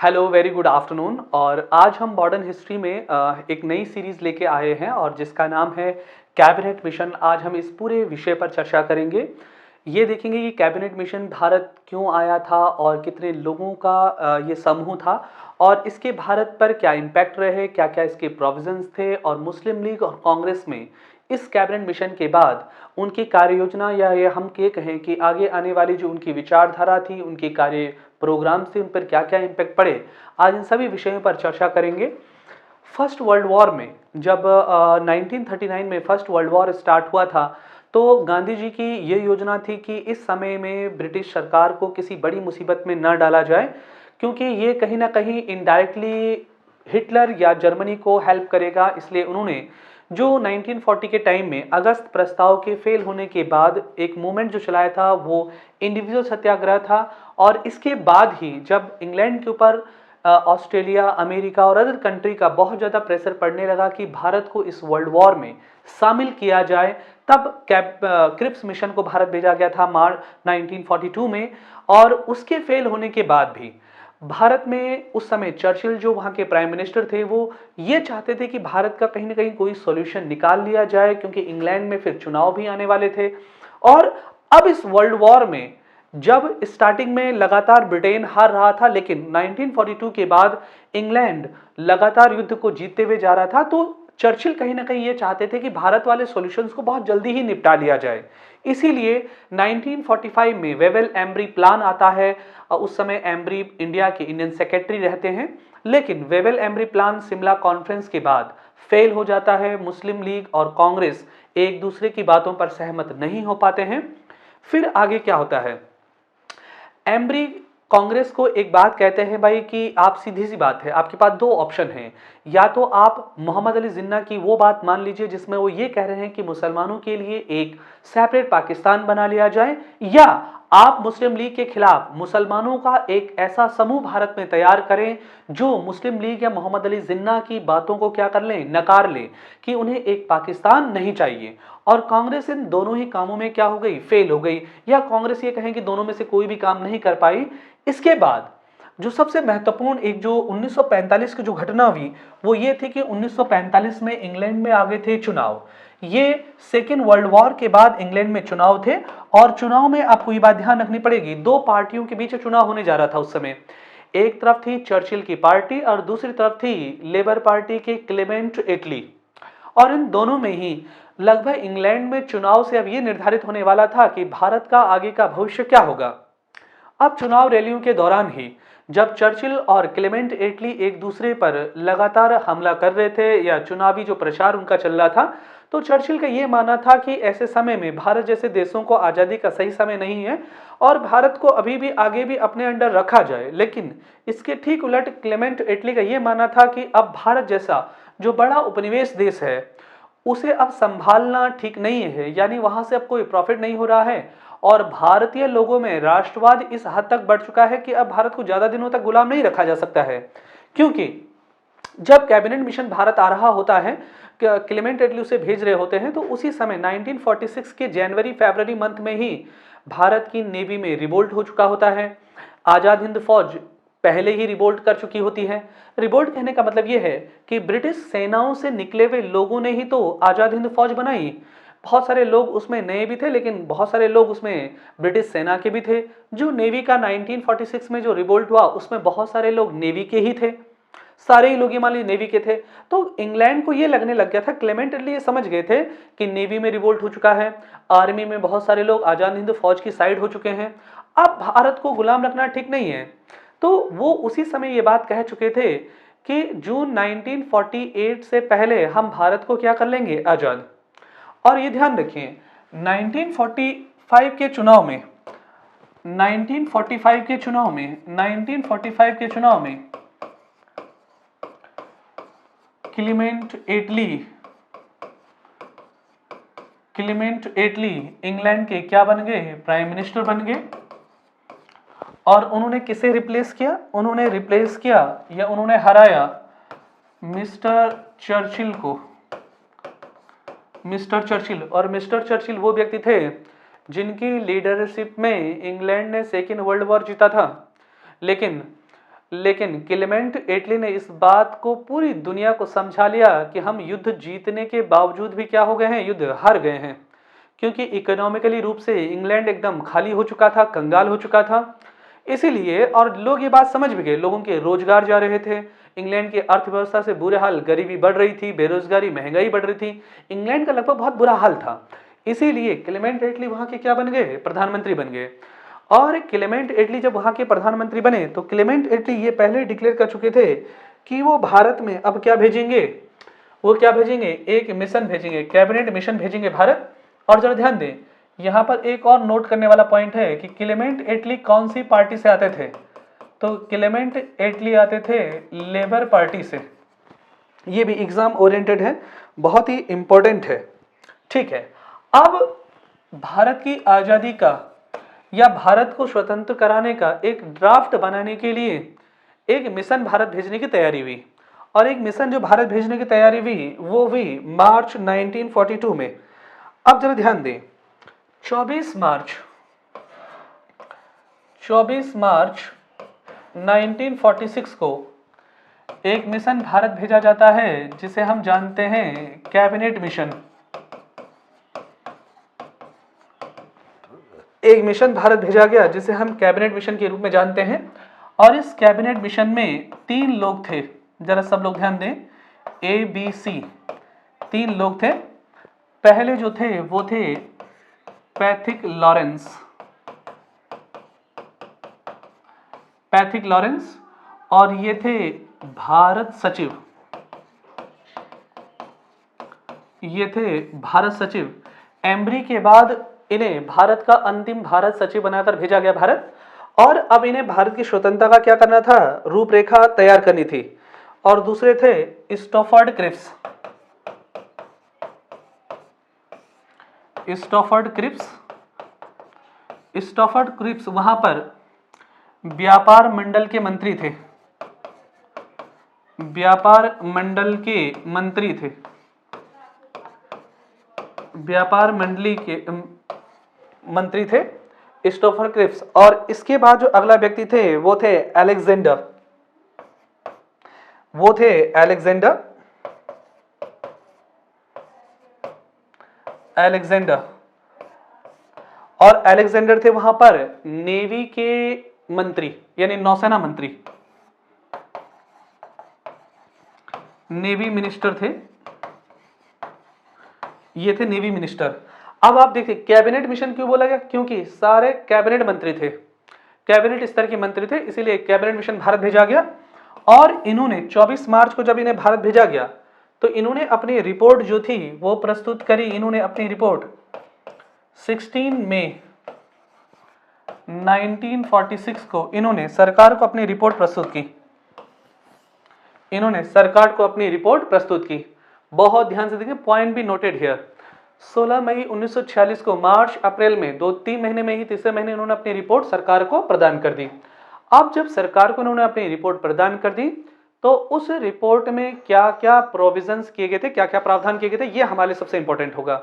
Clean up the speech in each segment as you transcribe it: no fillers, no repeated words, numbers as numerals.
Hello, very good afternoon. और आज हम मॉडर्न हिस्ट्री में एक नई सीरीज़ लेके आए हैं और जिसका नाम है कैबिनेट मिशन। आज हम इस पूरे विषय पर चर्चा करेंगे। ये देखेंगे कि कैबिनेट मिशन भारत क्यों आया था और कितने लोगों का ये समूह था और इसके भारत पर क्या इम्पैक्ट रहे, क्या क्या इसके प्रोविजंस थे और मुस्लिम लीग और कांग्रेस में इस कैबिनेट मिशन के बाद उनकी कार्य योजना या ये हम ये कहें कि आगे आने वाली जो उनकी विचारधारा थी, उनके कार्य प्रोग्राम से उन पर क्या क्या इम्पैक्ट पड़े, आज इन सभी विषयों पर चर्चा करेंगे। फर्स्ट वर्ल्ड वॉर में जब 1939 में फर्स्ट वर्ल्ड वॉर स्टार्ट हुआ था तो गांधी जी की ये योजना थी कि इस समय में ब्रिटिश सरकार को किसी बड़ी मुसीबत में न डाला जाए, क्योंकि ये कहीं ना कहीं इनडायरेक्टली हिटलर या जर्मनी को हेल्प करेगा। इसलिए उन्होंने जो 1940 के टाइम में अगस्त प्रस्ताव के फेल होने के बाद एक मूवमेंट जो चलाया था वो इंडिविजुअल सत्याग्रह था। और इसके बाद ही जब इंग्लैंड के ऊपर ऑस्ट्रेलिया, अमेरिका और अदर कंट्री का बहुत ज़्यादा प्रेशर पड़ने लगा कि भारत को इस वर्ल्ड वॉर में शामिल किया जाए, तब क्रिप्स मिशन को भारत भेजा गया था मार्च 1942 में। और उसके फेल होने के बाद भी भारत में उस समय चर्चिल जो वहाँ के प्राइम मिनिस्टर थे वो ये चाहते थे कि भारत का कहीं ना कहीं कोई सॉल्यूशन निकाल लिया जाए, क्योंकि इंग्लैंड में फिर चुनाव भी आने वाले थे। और अब इस वर्ल्ड वॉर में जब स्टार्टिंग में लगातार ब्रिटेन हार रहा था, लेकिन 1942 के बाद इंग्लैंड लगातार युद्ध को जीतते हुए जा रहा था, तो चर्चिल कहीं ना कहीं ये चाहते थे कि भारत वाले सॉल्यूशंस को बहुत जल्दी ही निपटा लिया जाए। इसीलिए 1945 में वेवेल एम्ब्री प्लान आता है। उस समय एम्ब्री इंडिया के इंडियन सेक्रेटरी रहते हैं, लेकिन Wavell Embry plan Shimla conference के बाद फेल हो जाता है। मुस्लिम लीग और कांग्रेस एक दूसरे की बातों पर सहमत नहीं हो पाते हैं। फिर आगे क्या होता है, एम्ब्री कांग्रेस को एक बात कहते हैं भाई कि आप, सीधी सी बात है, आपके पास दो ऑप्शन हैं। या तो आप मोहम्मद अली जिन्ना की वो बात मान लीजिए जिसमें वो ये कह रहे हैं कि मुसलमानों के लिए एक सेपरेट पाकिस्तान बना लिया जाए, या आप मुस्लिम लीग के खिलाफ मुसलमानों का एक ऐसा समूह भारत में तैयार करें जो मुस्लिम लीग या मोहम्मद अली जिन्ना की बातों को क्या कर लें, नकार लें कि उन्हें एक पाकिस्तान नहीं चाहिए। और कांग्रेस इन दोनों ही कामों में क्या हो गई, फेल हो गई, या कांग्रेस ये कहें कि दोनों में से कोई भी काम नहीं कर पाई। इसके बाद जो सबसे महत्वपूर्ण एक जो 1945 की जो घटना हुई वो ये थी कि 1945 में इंग्लैंड में आ गए थे चुनाव। ये सेकेंड वर्ल्ड वॉर के बाद इंग्लैंड में चुनाव थे और चुनाव में आपको ये बात ध्यान रखनी पड़ेगी, दो पार्टियों के बीच चुनाव होने जा रहा था उस समय। एक तरफ थी चर्चिल की पार्टी और दूसरी तरफ थी लेबर पार्टी के क्लेमेंट एटली। और इन दोनों में ही लगभग इंग्लैंड में चुनाव से अब ये निर्धारित होने वाला था कि भारत का आगे का भविष्य क्या होगा। अब चुनाव रैलियों के दौरान ही जब चर्चिल और क्लेमेंट एटली एक दूसरे पर लगातार हमला कर रहे थे या चुनावी जो प्रचार उनका चल रहा था, तो चर्चिल का यह मानना था कि ऐसे समय में भारत जैसे देशों को आज़ादी का सही समय नहीं है और भारत को अभी भी आगे भी अपने अंडर रखा जाए। लेकिन इसके ठीक उलट क्लेमेंट एटली का यह मानना था कि अब भारत जैसा जो बड़ा उपनिवेश देश है उसे अब संभालना ठीक नहीं है, यानी वहां से अब कोई प्रॉफिट नहीं हो रहा है। और भारतीय लोगों में राष्ट्रवाद इस हद तक बढ़ चुका है कि अब भारत को ज्यादा दिनों तक गुलाम नहीं रखा जा सकता है। क्योंकि जब कैबिनेट मिशन भारत आ रहा होता है, क्लेमेंट एटली उसे भेज रहे होते हैं, तो उसी समय 1946 के जनवरी फरवरी मंथ में ही भारत की नेवी में रिवोल्ट हो चुका होता है। आजाद हिंद फौज पहले ही रिवोल्ट कर चुकी होती है। रिवोल्ट कहने का मतलब यह है कि ब्रिटिश सेनाओं से निकले हुए लोगों ने ही तो आजाद हिंद फौज बनाई। बहुत सारे लोग उसमें नए भी थे, लेकिन बहुत सारे लोग उसमें ब्रिटिश सेना के भी थे। जो नेवी का 1946 में जो रिवोल्ट हुआ उसमें बहुत सारे लोग नेवी के ही थे, सारे ही लोग ये मान लीजिए नेवी के थे। तो इंग्लैंड को ये लगने लग गया था, क्लेमेंट एटली ये समझ गए थे कि नेवी में रिवोल्ट हो चुका है, आर्मी में बहुत सारे लोग आजाद हिंद फौज की साइड हो चुके हैं, अब भारत को गुलाम रखना ठीक नहीं है। तो वो उसी समय ये बात कह चुके थे कि जून 1948 से पहले हम भारत को क्या कर लेंगे, आजाद। और ये ध्यान रखिए 1945 के चुनाव में 1945 के चुनाव में 1945 के चुनाव में क्लीमेंट एटली इंग्लैंड के क्या बन गए, प्राइम मिनिस्टर बन गए। और उन्होंने किसे रिप्लेस किया, उन्होंने रिप्लेस किया या उन्होंने हराया मिस्टर चर्चिल को। मिस्टर चर्चिल, और मिस्टर चर्चिल वो व्यक्ति थे जिनकी लीडरशिप में इंग्लैंड ने सेकेंड वर्ल्ड वॉर जीता था। लेकिन लेकिन क्लेमेंट एटली ने इस बात को पूरी दुनिया को समझा लिया कि हम युद्ध जीतने के बावजूद भी क्या हो गए हैं, युद्ध हार गए हैं, क्योंकि इकोनॉमिकली रूप से इंग्लैंड एकदम खाली हो चुका था, कंगाल हो चुका था। इसीलिए, और लोग ये बात समझ भी गए, लोगों के रोजगार जा रहे थे, इंग्लैंड की अर्थव्यवस्था से बुरे हाल, गरीबी बढ़ रही थी, बेरोजगारी, महंगाई बढ़ रही थी, इंग्लैंड का लगभग बहुत बुरा हाल था। इसीलिए क्लेमेंट एटली वहां के क्या बन गए, प्रधानमंत्री बन गए। और क्लेमेंट एटली जब वहां के प्रधानमंत्री बने तो क्लेमेंट एटली ये पहले डिक्लेयर कर चुके थे कि वो भारत में अब क्या भेजेंगे, वो क्या भेजेंगे, एक मिशन भेजेंगे, कैबिनेट मिशन भेजेंगे भारत। और जरा ध्यान दें, यहां पर एक और नोट करने वाला पॉइंट है कि क्लेमेंट एटली कौन सी पार्टी से आते थे, तो क्लेमेंट एटली आते थे लेबर पार्टी से। ये भी एग्जाम ओरिएंटेड है, बहुत ही इंपॉर्टेंट है। ठीक है, अब भारत की आजादी का या भारत को स्वतंत्र कराने का एक ड्राफ्ट बनाने के लिए एक मिशन भारत भेजने की तैयारी हुई। और एक मिशन जो भारत भेजने की तैयारी हुई वो हुई मार्च 1942 में। अब जरा ध्यान दें, 24 मार्च 1946 को एक मिशन भारत भेजा जाता है जिसे हम जानते हैं कैबिनेट मिशन। एक मिशन भारत भेजा गया जिसे हम कैबिनेट मिशन के रूप में जानते हैं। और इस कैबिनेट मिशन में 3 लोग थे, जरा सब लोग ध्यान दें, ABC 3 लोग थे। पहले जो थे वो थे पैथिक लॉरेंस, और ये थे भारत सचिव। एम्ब्री के बाद इन्हें भारत का अंतिम भारत सचिव बनाकर भेजा गया भारत। और अब इन्हें भारत की स्वतंत्रता का क्या करना था, रूपरेखा तैयार करनी थी। और दूसरे थे स्टॉफर्ड क्रिप्स वहां पर व्यापार मंडल के मंत्री थे, व्यापार मंडली के मंत्री थे स्टोफर क्रिप्स। और इसके बाद जो अगला व्यक्ति थे वो थे अलेक्जेंडर। और अलेक्जेंडर थे वहां पर नेवी के मंत्री, यानी नौसेना मंत्री, नेवी मिनिस्टर थे, ये थे नेवी मिनिस्टर। अब आप देखिए कैबिनेट मिशन क्यों बोला गया, क्योंकि सारे कैबिनेट मंत्री थे, कैबिनेट स्तर के मंत्री थे, इसीलिए कैबिनेट मिशन भारत भेजा गया। और इन्होंने 24 मार्च को जब इन्हें भारत भेजा गया तो इन्होंने अपनी रिपोर्ट जो थी वो प्रस्तुत करी। इन्होंने अपनी रिपोर्ट 16 मई 1946 को इन्होंने सरकार को अपनी रिपोर्ट प्रस्तुत की। बहुत ध्यान से देखिए, पॉइंट भी नोटेड हियर। 16 मई 1946 को मार्च अप्रैल में 2-3 महीने में ही तीसरे महीने इन्होंने अपनी रिपोर्ट सरकार को प्रदान कर दी। अब जब सरकार को इन्होंने अपनी रिपोर्ट प्रदान कर दी तो उस रिपोर्ट में क्या क्या प्रोविजंस किए गए थे, क्या क्या प्रावधान किए गए थे, ये हमारे सबसे इंपॉर्टेंट होगा।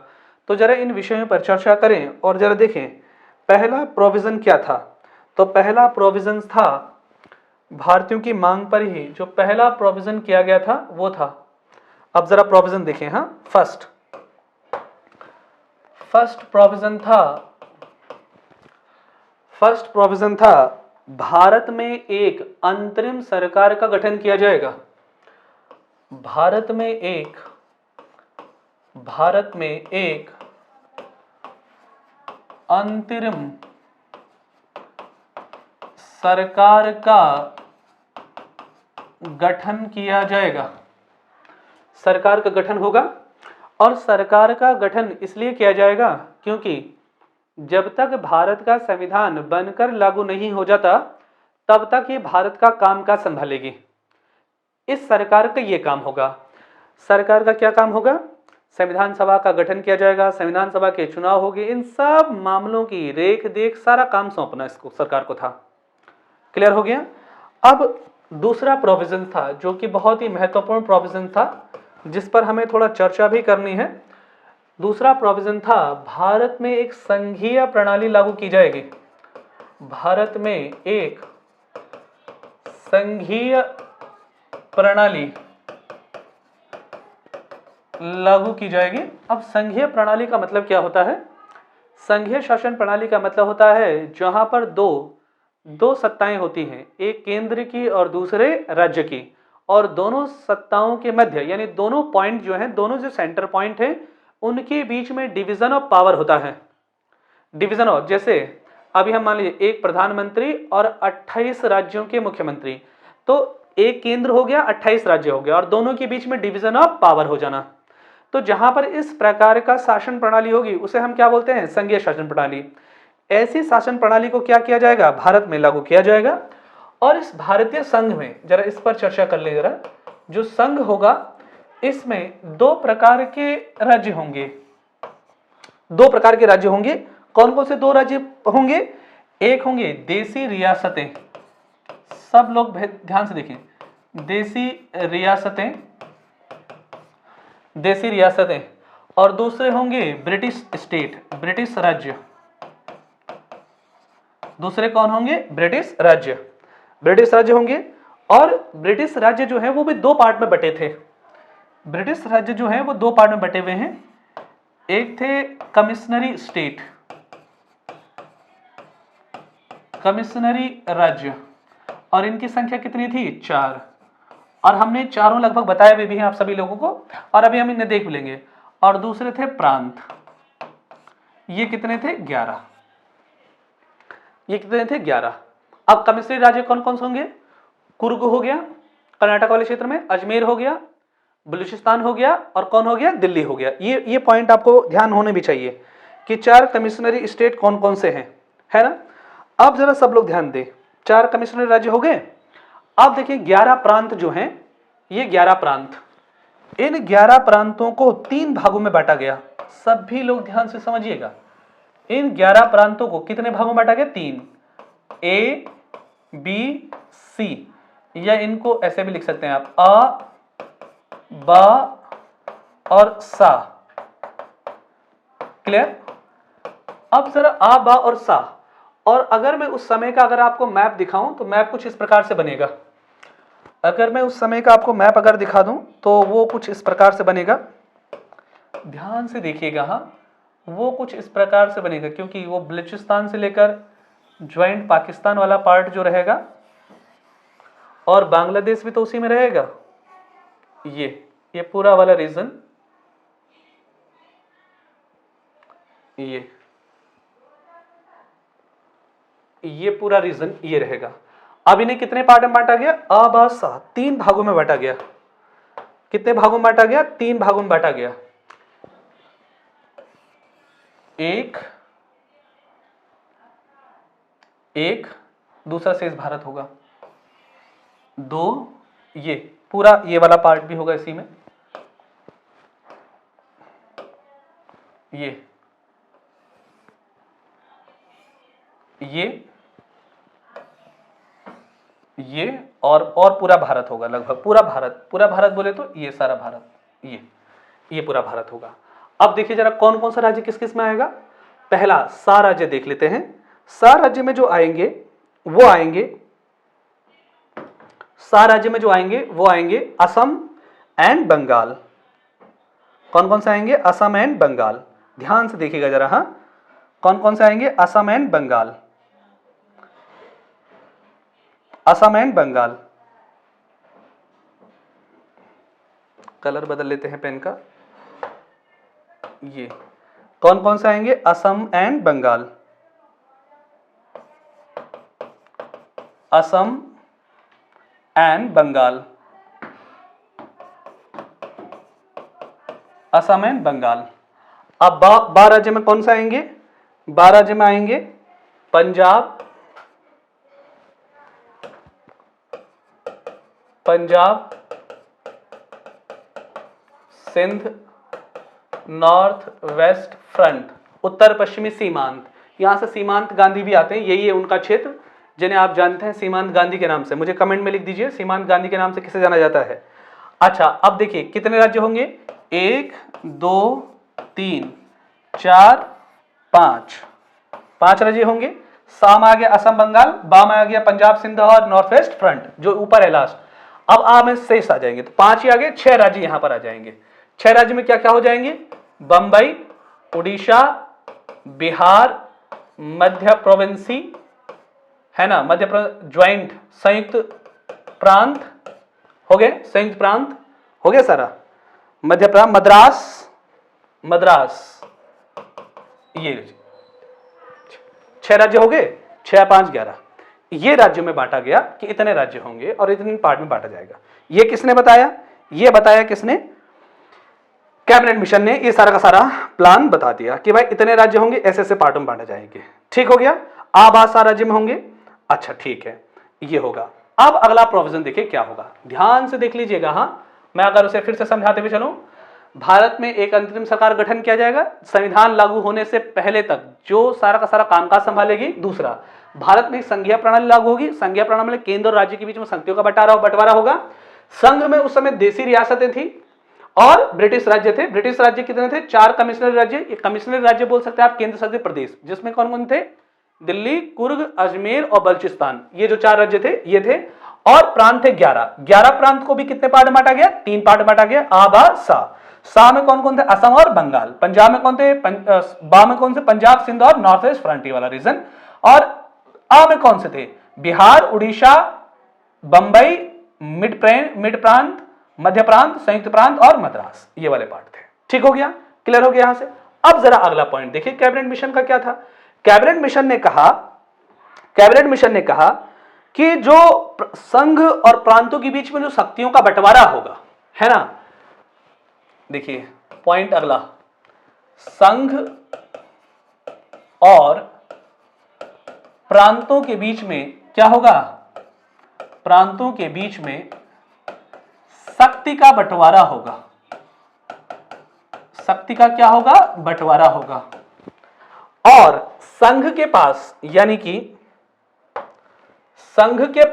तो जरा इन विषयों पर चर्चा करें और जरा देखें पहला प्रोविजन क्या था। तो पहला प्रोविजन था, भारतीयों की मांग पर ही जो पहला प्रोविजन किया गया था वो था, अब जरा प्रोविजन देखें। हाँ, फर्स्ट प्रोविजन था भारत में एक अंतरिम सरकार का गठन किया जाएगा। भारत में एक अंतरिम सरकार का गठन किया जाएगा। सरकार का गठन होगा, और सरकार का गठन इसलिए किया जाएगा क्योंकि जब तक भारत का संविधान बनकर लागू नहीं हो जाता तब तक ये भारत का कामकाज संभालेगी। इस सरकार का ये काम होगा। सरकार का क्या काम होगा, संविधान सभा का गठन किया जाएगा, संविधान सभा के चुनाव होंगे, इन सब मामलों की रेख देख सारा काम सौंपना इसको सरकार को था। क्लियर हो गया। अब दूसरा प्रोविजन था जो कि बहुत ही महत्वपूर्ण प्रोविजन था जिस पर हमें थोड़ा चर्चा भी करनी है। दूसरा प्रोविजन था भारत में एक संघीय प्रणाली लागू की जाएगी। भारत में एक संघीय प्रणाली लागू की जाएगी। अब संघीय प्रणाली का मतलब क्या होता है? संघीय शासन प्रणाली का मतलब होता है जहां पर दो सत्ताएं होती हैं, एक केंद्र की और दूसरे राज्य की, और दोनों सत्ताओं के मध्य यानी दोनों पॉइंट जो हैं, दोनों जो सेंटर पॉइंट हैं, उनके बीच में डिवीजन ऑफ पावर होता है। डिवीजन ऑफ, जैसे अभी हम मान लीजिए एक प्रधानमंत्री और 28 राज्यों के मुख्यमंत्री, तो एक केंद्र हो गया, 28 राज्य हो गया, और दोनों के बीच में डिवीजन ऑफ पावर हो जाना। तो जहां पर इस प्रकार का शासन प्रणाली होगी उसे हम क्या बोलते हैं? संघीय शासन प्रणाली। ऐसी शासन प्रणाली को क्या किया जाएगा? भारत में लागू किया जाएगा। और इस भारतीय संघ में जरा इस पर चर्चा कर ले जरा। जो संघ होगा इसमें दो प्रकार के राज्य होंगे। दो प्रकार के राज्य होंगे। कौन कौन से दो राज्य होंगे? एक होंगे देसी रियासतें, सब लोग ध्यान से देखें, देसी रियासतें, देसी रियासतें, और दूसरे होंगे ब्रिटिश स्टेट, ब्रिटिश राज्य। दूसरे कौन होंगे? ब्रिटिश राज्य। ब्रिटिश राज्य होंगे। और ब्रिटिश राज्य जो है वो भी दो पार्ट में बटे थे। ब्रिटिश राज्य जो है वो दो पार्ट में बटे हुए हैं। एक थे कमिश्नरी स्टेट, कमिश्नरी राज्य, और इनकी संख्या कितनी थी? 4। और हमने चारों लगभग बताए हुए भी हैं आप सभी लोगों को, और अभी हम इन्हें देख भी लेंगे। और दूसरे थे प्रांत, ये कितने थे? 11। ये कितने थे? 11। अब कमिश्नरी राज्य कौन कौन से होंगे? कुर्ग हो गया कर्नाटक वाले क्षेत्र में, अजमेर हो गया, बलूचिस्तान हो गया, और कौन हो गया? दिल्ली हो गया। ये पॉइंट आपको ध्यान होने भी चाहिए कि 4 कमिश्नरी स्टेट कौन कौन से हैं, है ना। अब जरा सब लोग ध्यान दें, 4 कमिश्नरी राज्य हो गए। अब देखिए 11 प्रांत जो हैं, ये 11 प्रांत, इन 11 प्रांतों को 3 भागों में बांटा गया। सभी लोग ध्यान से समझिएगा, इन 11 प्रांतों को कितने भागों में बांटा गया? 3, ए बी सी, या इनको ऐसे भी लिख सकते हैं आप, अ बा और सा। क्लियर? अब जरा आ बा और सा, और अगर मैं उस समय का अगर आपको मैप दिखाऊं तो मैप कुछ इस प्रकार से बनेगा। अगर मैं उस समय का आपको मैप अगर दिखा दूं तो वो कुछ इस प्रकार से बनेगा। ध्यान से देखिएगा, हाँ, वो कुछ इस प्रकार से बनेगा, क्योंकि वो बलूचिस्तान से लेकर ज्वाइंट पाकिस्तान वाला पार्ट जो रहेगा, और बांग्लादेश भी तो उसी में रहेगा। ये पूरा वाला रीजन, ये पूरा रीजन ये रहेगा। अब इन्हें कितने पार्ट में बांटा गया? अ बा सा, 3 भागों में बांटा गया। कितने भागों में बांटा गया? 3 भागों में बांटा गया। एक दूसरा शेष भारत होगा, 2 ये पूरा ये वाला पार्ट भी होगा इसी में, ये और पूरा भारत होगा, लगभग पूरा भारत बोले तो ये सारा भारत, ये पूरा भारत होगा। अब देखिए जरा कौन कौन सा राज्य किस किस में आएगा। पहला सा राज्य देख लेते हैं। सा राज्य में जो आएंगे वो आएंगे असम एंड बंगाल। कौन कौन से आएंगे? असम एंड बंगाल। ध्यान से देखिएगा जरा, हाँ, कौन कौन से आएंगे? Assam and Bengal, Assam and Bengal. Colour बदल लेते हैं पेन का। ये कौन कौन से आएंगे? Assam and Bengal, Assam and Bengal, Assam and Bengal. अब 12 राज्य में कौन सा आएंगे? 12 राज्य में आएंगे Punjab, Sindh, north west front, उत्तर पश्चिमी सीमांत। यहां से सीमांत गांधी भी आते हैं, यही है उनका क्षेत्र जिन्हें आप जानते हैं सीमांत गांधी के नाम से। मुझे कमेंट में लिख दीजिए सीमांत गांधी के नाम से किसे जाना जाता है। अच्छा, अब देखिए कितने राज्य होंगे? 1 2 3 4 5 राज्य होंगे। सा में आ गया असम बंगाल, बा में आ गया पंजाब सिंध और नॉर्थ वेस्ट फ्रंट जो ऊपर है लास्ट। अब आ में शेष आ जाएंगे, तो 5 ही आ गए, 6 राज्य यहां पर आ जाएंगे। 6 राज्य में क्या क्या हो जाएंगे? बंबई, उड़ीसा, बिहार, मध्य प्रोविंसी, है ना, मध्य ज्वाइंट संयुक्त प्रांत हो गए, संयुक्त प्रांत हो गया सारा, मध्य प्रांत, मद्रास, ये 6 राज्य हो गए, 6 5 11। ये राज्यों में बांटा गया कि इतने राज्य होंगे और इतने पार्ट में बांटा जाएगा। ये किसने बताया? ये बताया किसने? कैबिनेट मिशन ने ये सारा का सारा प्लान बता दिया कि भाई इतने राज्य होंगे, ऐसे ऐसे पार्टों में बांटे जाएंगे। ठीक हो गया? आबाद राज्य में होंगे। अच्छा ठीक है, ये होगा। अब अगला प्रोविजन देखिए क्या होगा, ध्यान से देख लीजिएगा। हाँ, मैं अगर उसे फिर से समझाते हुए चलूं, भारत में एक अंतरिम सरकार गठन किया जाएगा संविधान लागू होने से पहले तक, जो सारा का सारा कामकाज संभालेगी। दूसरा, भारत में संघीय प्रणाली लागू होगी। संघीय प्रणाली में केंद्र और राज्य के बीच में शक्तियों का बंटवारा होगा। संघ में उस समय देशी रियासतें थी और ब्रिटिश राज्य थे। ब्रिटिश राज्य कितने थे? 4 कमिश्नरी राज्य। ये कमिश्नरी राज्य बोल सकते हैं आप केंद्र शासित प्रदेश, जिसमें कौन कौन थे? दिल्ली, कुर्ग, अजमेर और बलूचिस्तान, ये जो 4 राज्य थे ये थे। और प्रांत थे 11। 11 प्रांत को भी कितने पार्ट में बांटा गया? 3 पार्ट में बांटा गया, आ बा सा। सा में कौन कौन थे? असम और बंगाल। पंजाब में कौन थे? बा में कौन से? पंजाब सिंध और नॉर्थ वेस्ट फ्रंटियर वाला रीजन। और आ में कौन से थे? बिहार, उड़ीसा, बंबई, मिड प्रांत, मध्य प्रांत, संयुक्त प्रांत और मद्रास, ये वाले पार्ट थे। ठीक हो गया? क्लियर हो गया यहां से? अब जरा अगला पॉइंट देखिए, कैबिनेट मिशन का क्या था? कैबिनेट मिशन ने कहा कि जो संघ और प्रांतों के बीच में जो शक्तियों का बंटवारा होगा, है ना, देखिए पॉइंट अगला, संघ और प्रांतों के बीच में क्या होगा? प्रांतों के बीच में शक्ति का बंटवारा होगा। शक्ति का क्या होगा? बंटवारा होगा। और संघ के पास, यानी कि संघ के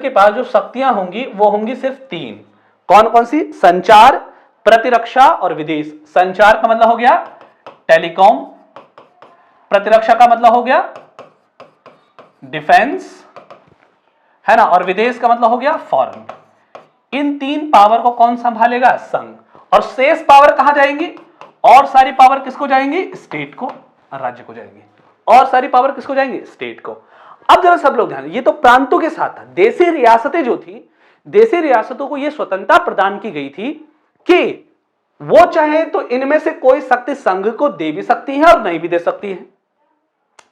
पास जो शक्तियां होंगी वो होंगी सिर्फ 3। कौन कौन सी? संचार, प्रतिरक्षा और विदेश। संचार का मतलब हो गया टेलीकॉम, प्रतिरक्षा का मतलब हो गया डिफेंस, है ना, और विदेश का मतलब हो गया फॉरेन। इन 3 पावर को कौन संभालेगा? संघ। और शेष पावर कहां जाएंगी? और सारी पावर किसको जाएंगी? स्टेट को, राज्य को जाएंगी। और सारी पावर किसको जाएंगी? स्टेट को। अब जरा सब लोग ध्यान, ये तो प्रांतों के साथ था। देशी रियासतें जो थी, देशी रियासतों को यह स्वतंत्रता प्रदान की गई थी कि वो चाहे तो इनमें से कोई शक्ति संघ को दे भी सकती है और नहीं भी दे सकती है।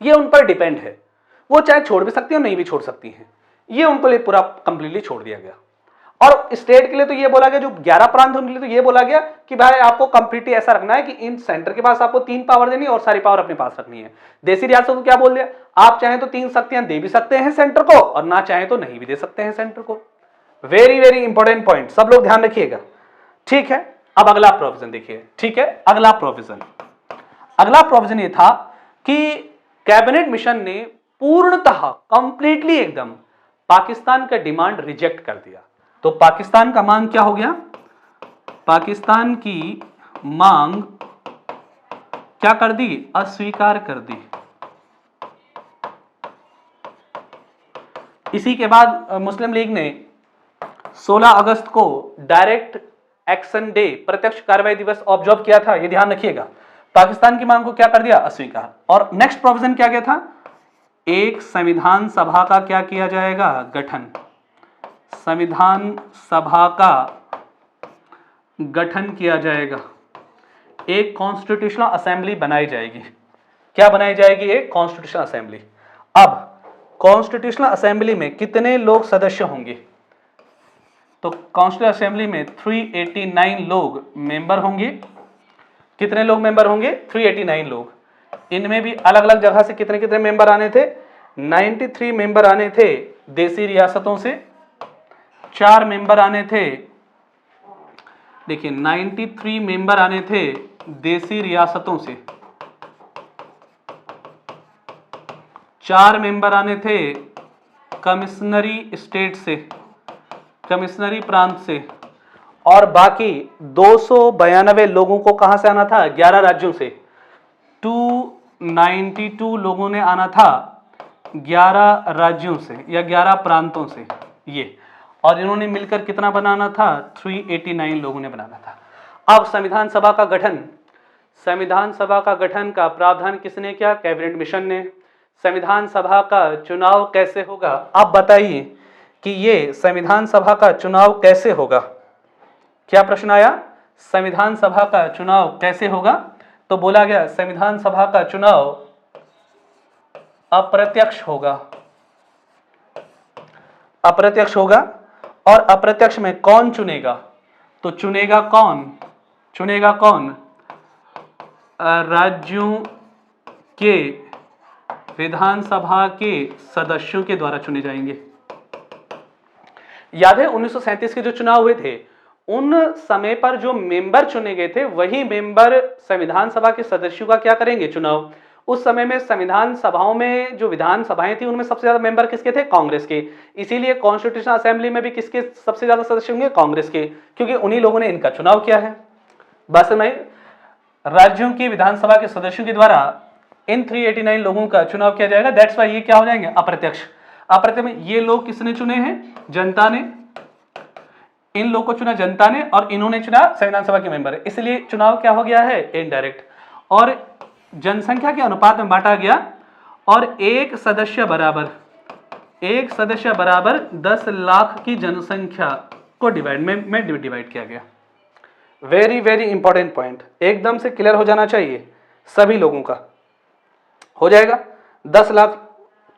ये उन पर डिपेंड है। वो चाहे छोड़ भी सकती है और नहीं भी छोड़ सकती है। ये उनको लिए पूरा कंप्लीटली छोड़ दिया गया। और स्टेट के लिए तो ये बोला गया, जो 11 प्रांत उनके लिए तो ये बोला गया कि भाई आपको कंप्लीटली ऐसा रखना है कि इन सेंटर के पास आपको 3 पावर देनी है और सारी पावर अपने पास रखनी है। देशी रियासतों को क्या बोल दिया? आप चाहे तो 3 शक्तियां दे भी सकते हैं सेंटर को और ना चाहे तो नहीं भी दे सकते हैं सेंटर को। वेरी वेरी इंपॉर्टेंट पॉइंट, सब लोग ध्यान रखिएगा। ठीक है, अब अगला प्रोविजन देखिए। ठीक है, अगला प्रोविजन ये था कि कैबिनेट मिशन ने पूर्णतः कंप्लीटली एकदम पाकिस्तान का डिमांड रिजेक्ट कर दिया। तो पाकिस्तान का मांग क्या हो गया? पाकिस्तान की मांग क्या कर दी? अस्वीकार कर दी। इसी के बाद मुस्लिम लीग ने 16 अगस्त को डायरेक्ट एक्शन डे, प्रत्यक्ष कार्रवाई दिवस ऑब्जर्व किया था। ये ध्यान रखिएगा। पाकिस्तान की मांग को क्या कर दिया? अस्वीकार। और नेक्स्ट प्रोविजन क्या गया था? एक संविधान सभा का क्या किया जाएगा? गठन। संविधान सभा का गठन किया जाएगा। एक कॉन्स्टिट्यूशनल असेंबली बनाई जाएगी। क्या बनाई जाएगी? एक कॉन्स्टिट्यूशनल असेंबली। अब कॉन्स्टिट्यूशनल असेंबली में कितने लोग सदस्य होंगे? तो कॉन्स्टिट्यूशनल असेंबली में 389 लोग मेंबर होंगे। कितने लोग मेंबर होंगे? 389 लोग। इनमें भी अलग अलग जगह से कितने कितने मेंबर आने थे? 93 मेंबर आने थे देशी रियासतों से, 4 मेंबर आने थे, देखिए 93 मेंबर आने थे देशी रियासतों से, 4 मेंबर आने थे कमिश्नरी स्टेट से, कमिश्नरी प्रांत से, और बाकी 292 लोगों को कहां से आना था? 11 राज्यों से। 2 92 लोगों ने आना था 11 राज्यों से या 11 प्रांतों से ये, और इन्होंने मिलकर कितना बनाना था, 389 लोगों ने बनाना था। अब संविधान सभा का गठन, संविधान सभा का गठन का प्रावधान किसने किया, कैबिनेट मिशन ने। संविधान सभा का चुनाव कैसे होगा, आप बताइए कि ये संविधान सभा का चुनाव कैसे होगा। क्या प्रश्न आया, संविधान सभा का चुनाव कैसे होगा, तो बोला गया संविधान सभा का चुनाव अप्रत्यक्ष होगा, अप्रत्यक्ष होगा। और अप्रत्यक्ष में कौन चुनेगा, तो चुनेगा कौन, चुनेगा कौन, राज्यों के विधानसभा के सदस्यों के द्वारा चुने जाएंगे। याद है 1937 के जो चुनाव हुए थे, उन समय पर जो मेंबर चुने गए थे वही मेंबर संविधान सभा के सदस्यों का क्या करेंगे, चुनाव। उस समय में संविधान सभाओं में जो विधान सभाएं थी उनमें सबसे ज्यादा मेंबर किसके थे, कांग्रेस के। इसीलिए कॉन्स्टिट्यूशनल असेंबली में भी किसके सबसे ज्यादा सदस्य होंगे, कांग्रेस के, क्योंकि उन्हीं लोगों ने इनका चुनाव किया है। बस में राज्यों की विधानसभा के सदस्यों के द्वारा इन 389 लोगों का चुनाव किया जाएगा। दैट्स वाई ये क्या हो जाएंगे, अप्रत्यक्ष। अप्रत्यक्ष में ये लोग किसने चुने हैं, जनता ने, इन लोग को चुना जनता ने, और इन्होंने चुना संविधान सभा के मेंबर, इसलिए चुनाव क्या हो गया है, इनडायरेक्ट। और जनसंख्या के अनुपात में बांटा गया, और एक सदस्य बराबर 10 लाख की जनसंख्या को डिवाइड किया गया। वेरी वेरी इंपॉर्टेंट पॉइंट, एकदम से क्लियर हो जाना चाहिए सभी लोगों का। हो जाएगा, 10 लाख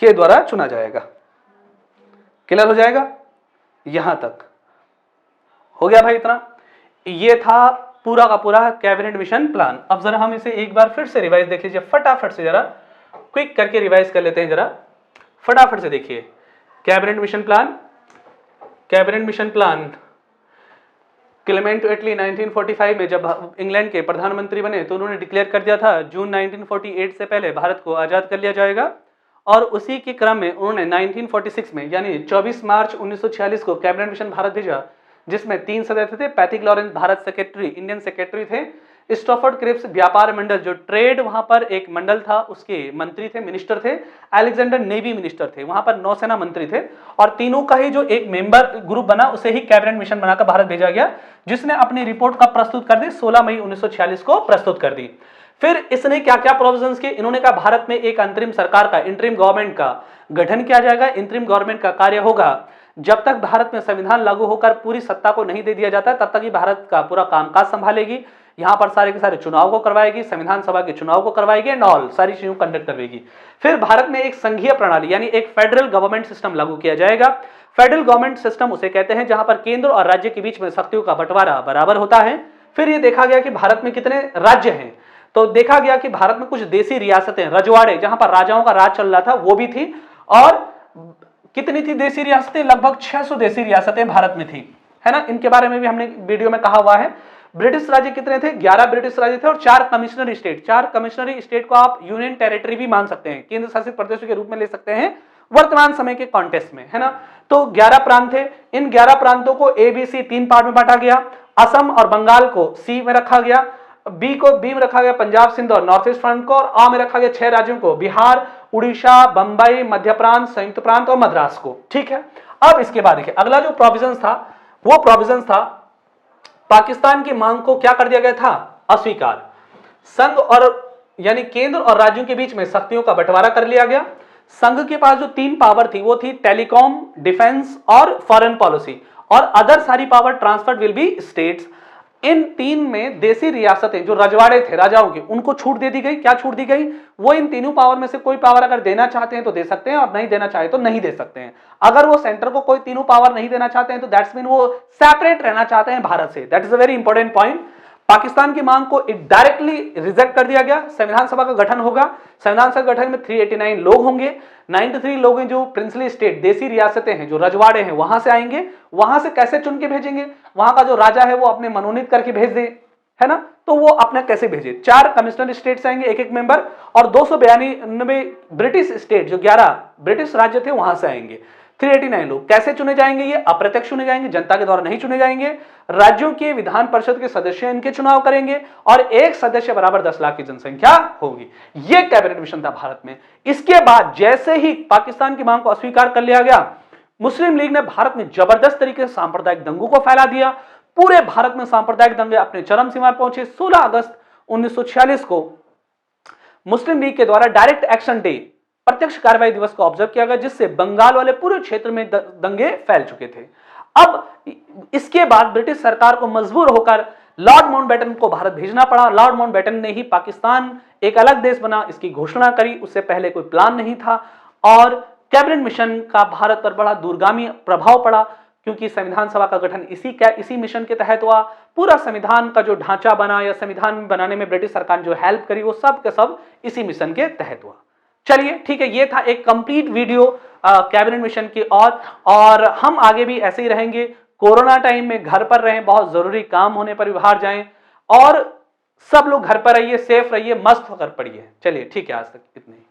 के द्वारा चुना जाएगा, क्लियर हो जाएगा, यहां तक हो गया भाई। इतना ये था पूरा का पूरा कैबिनेट मिशन प्लान। अब जरा हम इसे एक बार फिर से रिवाइज देख लीजिए, फटाफट से, जरा क्विक करके रिवाइज कर लेते हैं, जरा फटाफट से देखिए। Cabinet mission plan, cabinet mission plan Clement Attlee 1945 में जब इंग्लैंड के प्रधानमंत्री बने तो उन्होंने डिक्लेयर कर दिया था जून 1948 से पहले भारत को आजाद कर लिया जाएगा। और उसी के क्रम में उन्होंने 1946 में यानी 24 मार्च 1946 को कैबिनेट मिशन भारत भेजा, जिसमें 3 सदस्य थे। Patrick Lawrence Bharat secretary, Indian secretary थे। स्टॉफर्ड क्रिप्स व्यापार मंडल, जो ट्रेड वहां पर एक मंडल था, उसके मंत्री थे, मिनिस्टर थे। अलेक्जेंडर नेवी मिनिस्टर थे, वहां पर नौसेना मंत्री थे। और तीनों का ही जो एक मेंबर ग्रुप बना उसे ही कैबिनेट मिशन बनाकर भारत भेजा गया, जिसने अपनी रिपोर्ट कब प्रस्तुत कर दी, 16 मई 1946 को प्रस्तुत कर दी। फिर इसने क्या क्या प्रोविजंस किए, इन्होंने कहा भारत में एक अंतरिम सरकार का, इंटरिम गवर्नमेंट का गठन किया जाएगा। इंटरिम गवर्नमेंट का कार्य होगा जब तक भारत में संविधान लागू होकर पूरी सत्ता को नहीं दे दिया जाता तब तक ही भारत का पूरा कामकाज संभालेगी। यहां पर सारे के सारे चुनाव को करवाएगी, संविधान सभा के चुनाव को करवाएगी एंड ऑल सारी चीजों को कंडक्ट करवाएगी। फिर भारत में एक संघीय प्रणाली यानी एक फेडरल गवर्नमेंट सिस्टम लागू किया जाएगा। फेडरल गवर्नमेंट सिस्टम उसे कहते हैं जहां पर केंद्र और राज्य के बीच में शक्तियों का बंटवारा बराबर होता है। फिर यह देखा गया कि भारत में कितने राज्य हैं, तो देखा गया कि भारत में कुछ देसी रियासतें, रजवाड़े, जहां पर राजाओं का राज चल रहा था वो भी थी। और कितनी थी देसी रियासतें, लगभग 600 देसी रियासतें भारत में थी, है ना। इनके बारे में भी हमने वीडियो में कहा हुआ है। ब्रिटिश राज्य कितने थे, 11 ब्रिटिश राज्य थे और 4 कमिश्नरी स्टेट। 4 कमिश्नरी स्टेट को आप यूनियन टेरिटरी भी मान सकते हैं, केंद्र शासित प्रदेशों के रूप में ले सकते हैं वर्तमान समय के कॉन्टेक्स्ट में, है ना। तो 11 प्रांत थे। इन 11 प्रांतों को ABC 3 पार्ट में बांटा गया। असम और बंगाल को सी में रखा गया, बी को बी में रखा गया पंजाब, सिंध और नॉर्थ ईस्ट फ्रंट को, और आ में रखा गया 6 राज्यों को, बिहार, उड़ीसा, बंबई, मध्य प्रांत, संयुक्त प्रांत और मद्रास को। ठीक है। अब इसके बाद देखिए अगला जो प्रोविजन था वो प्रोविजन था पाकिस्तान की मांग को क्या कर दिया गया था, अस्वीकार। संघ और यानी केंद्र और राज्यों के बीच में शक्तियों का बंटवारा कर लिया गया। संघ के पास जो 3 पावर थी वो थी टेलीकॉम, डिफेंस और फॉरेन पॉलिसी, और अदर सारी power transferred will be states. इन 3 में देसी रियासतें जो रजवाड़े थे राजाओं के, उनको छूट दे दी गई। क्या छूट दी गई, वो इन तीनों पावर में से कोई पावर अगर देना चाहते हैं तो दे सकते हैं और नहीं देना चाहे तो नहीं दे सकते हैं। अगर वो सेंटर को कोई तीनों पावर नहीं देना चाहते हैं तो दैट्स मीन वो सेपरेट रहना चाहते हैं भारत से। That is a very important point. Pakistan की मांग को डायरेक्टली रिजेक्ट कर दिया गया। संविधान सभा का गठन होगा। संविधान सभा गठन में 389 लोग होंगे। 93 लोग हैं जो प्रिंसली स्टेट, देसी रियासतें हैं, जो रजवाड़े हैं, वहां से आएंगे। वहां से कैसे चुन के भेजेंगे, वहां का जो राजा है वो अपने मनोनीत करके भेज दे, है ना। तो वो अपने कैसे भेजे, 4 कमिश्नर स्टेट्स आएंगे, एक मेंबर, और 292 ब्रिटिश स्टेट जो 11 ब्रिटिश राज्य थे वहां से आएंगे। 389 लोग कैसे चुने जाएंगे? ये अप्रत्यक्ष चुने जाएंगे, जनता के द्वारा नहीं चुने जाएंगे। राज्यों के विधान परिषद के सदस्य इनके चुनाव करेंगे और एक सदस्य बराबर 10 लाख की जनसंख्या होगी। यह कैबिनेट मिशन था भारत में। इसके बाद जैसे ही पाकिस्तान की मांग को अस्वीकार कर लिया गया, मुस्लिम लीग ने भारत में जबरदस्त तरीके से सांप्रदायिक दंगों को फैला दिया। पूरे भारत में सांप्रदायिक दंगे अपने चरम सीमा पर पहुंचे। 16 अगस्त 1946 को मुस्लिम लीग के द्वारा डायरेक्ट एक्शन डे, प्रत्यक्ष कार्रवाई दिवस को ऑब्जर्व किया गया, जिससे बंगाल वाले पूरे क्षेत्र में दंगे फैल चुके थे। अब इसके बाद ब्रिटिश सरकार को मजबूर होकर लॉर्ड माउंटबेटन को भारत भेजना पड़ा। लॉर्ड माउंटबेटन ने ही पाकिस्तान एक अलग देश बना इसकी घोषणा करी, उससे पहले कोई प्लान नहीं था। और कैबिनेट मिशन का भारत पर बड़ा दूरगामी प्रभाव पड़ा, क्योंकि संविधान सभा का गठन इसी मिशन के तहत हुआ। पूरा संविधान का जो ढांचा बना या संविधान बनाने में ब्रिटिश सरकार ने जो हेल्प करी, वो सब के सब इसी मिशन के तहत हुआ। चलिए ठीक है, ये था एक कंप्लीट वीडियो कैबिनेट मिशन की। और हम आगे भी ऐसे ही रहेंगे। कोरोना टाइम में घर पर रहें, बहुत जरूरी काम होने पर भी बाहर जाएं, और सब लोग घर पर रहिए, सेफ रहिए, मस्त होकर पढ़िए। चलिए ठीक है, आज तक इतने ही।